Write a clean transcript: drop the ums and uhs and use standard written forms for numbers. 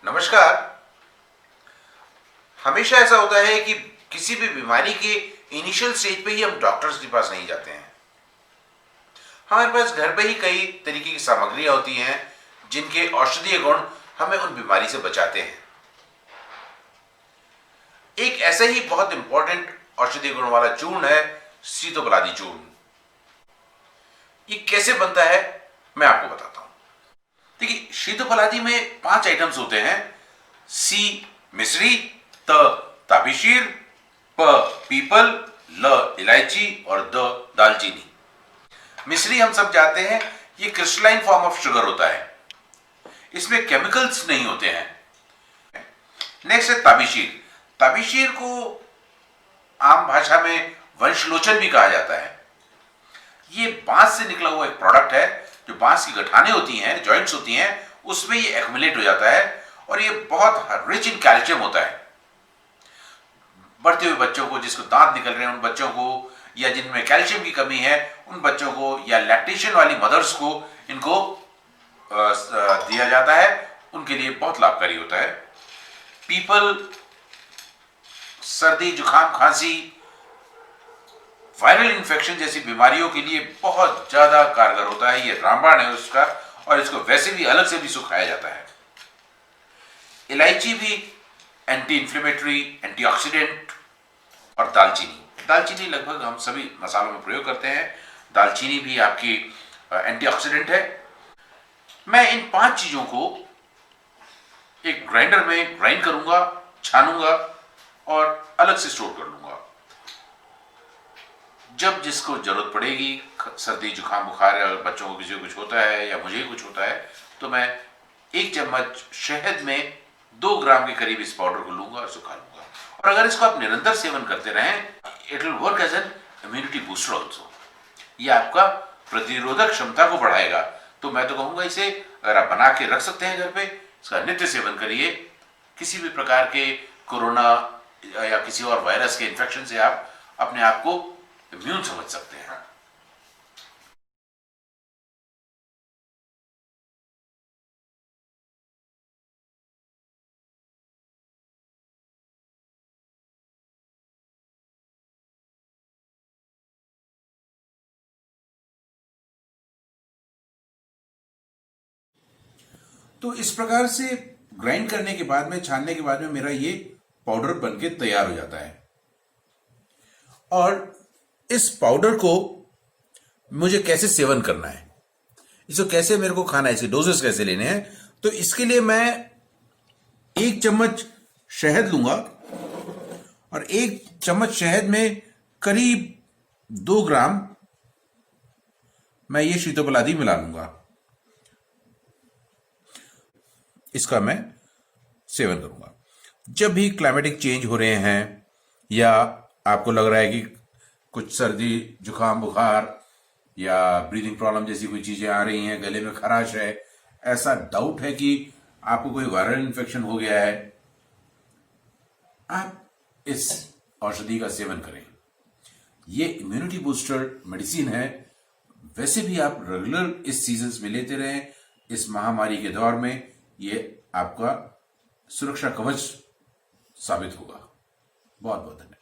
नमस्कार। हमेशा ऐसा होता है कि किसी भी बीमारी के इनिशियल स्टेज पे ही हम डॉक्टर्स के पास नहीं जाते हैं। हमारे पास घर पे ही कई तरीके की सामग्रियां होती हैं जिनके औषधीय गुण हमें उन बीमारी से बचाते हैं। एक ऐसा ही बहुत इंपॉर्टेंट औषधीय गुण वाला चूर्ण है सीतोपलादी चूर्ण। ये कैसे बनता है मैं आपको बताता हूं। देखिए, शीतोपलादी में 5 आइटम्स होते हैं। सी मिश्री, त ताबीशीर, प पीपल, ल इलायची और द दालचीनी। मिश्री हम सब जानते हैं, ये क्रिस्टलाइन फॉर्म ऑफ शुगर होता है, इसमें केमिकल्स नहीं होते हैं। नेक्स्ट है ताबीशीर। ताबीशीर को आम भाषा में वंशलोचन भी कहा जाता है। ये बांस से निकला हुआ एक प्रोडक्ट है। जो बांस की गठाने होती हैं, जॉइंट्स होती हैं, उसमें ये एक्युमुलेट हो जाता है और ये बहुत रिच इन कैल्शियम होता है। बढ़ते हुए बच्चों को, जिसको दांत निकल रहे हैं उन बच्चों को, या जिनमें कैल्शियम की कमी है उन बच्चों को, या लैक्टेशन वाली मदर्स को इनको दिया जाता है। उनके लिए बहुत लाभकारी होता है। पीपल सर्दी, जुकाम, खांसी, वायरल इन्फेक्शन जैसी बीमारियों के लिए बहुत ज्यादा कारगर होता है। ये रामबाण है उसका, और इसको वैसे भी अलग से भी सुखाया जाता है। इलायची भी एंटी इंफ्लेमेटरी, एंटीऑक्सीडेंट। और दालचीनी लगभग हम सभी मसालों में प्रयोग करते हैं। दालचीनी भी आपकी एंटीऑक्सीडेंट है। मैं इन 5 चीजों को एक ग्राइंडर में ग्राइंड करूंगा, छानूंगा और अलग से स्टोर कर लूंगा। जब जिसको जरूरत पड़ेगी, सर्दी, जुकाम, बुखार, या बच्चों को किसी को कुछ होता है या मुझे कुछ होता है, तो मैं 1 चम्मच शहद में 2 ग्राम के करीब इस पाउडर को लूंगा और सुखा लूंगा। और अगर इसको आप निरंतर सेवन करते रहें, it will work as an immunity booster also. ये आपका प्रतिरोधक क्षमता को बढ़ाएगा। तो मैं तो कहूंगा, इसे अगर आप बना के रख सकते हैं घर पे, इसका नित्य सेवन करिए। किसी भी प्रकार के कोरोना या किसी और वायरस के इन्फेक्शन से आप अपने आप को इम्यून समझ सकते हैं। तो इस प्रकार से ग्राइंड करने के बाद में, छानने के बाद में मेरा ये पाउडर बनके तैयार हो जाता है। और इस पाउडर को मुझे कैसे सेवन करना है, इसको कैसे मेरे को खाना है, इसके डोजेस कैसे लेने हैं, तो इसके लिए मैं 1 चम्मच शहद लूंगा और 1 चम्मच शहद में करीब 2 ग्राम मैं ये शीतोपलादी मिला लूंगा। इसका मैं सेवन करूंगा। जब भी क्लाइमेटिक चेंज हो रहे हैं, या आपको लग रहा है कि कुछ सर्दी, जुकाम, बुखार या ब्रीदिंग प्रॉब्लम जैसी कोई चीजें आ रही हैं, गले में खराश है, ऐसा डाउट है कि आपको कोई वायरल इन्फेक्शन हो गया है, आप इस औषधि का सेवन करें। ये इम्यूनिटी बूस्टर मेडिसिन है। वैसे भी आप रेगुलर इस सीजन्स में लेते रहें। इस महामारी के दौर में ये आपका सुरक्षा कवच साबित होगा। बहुत बहुत धन्यवाद।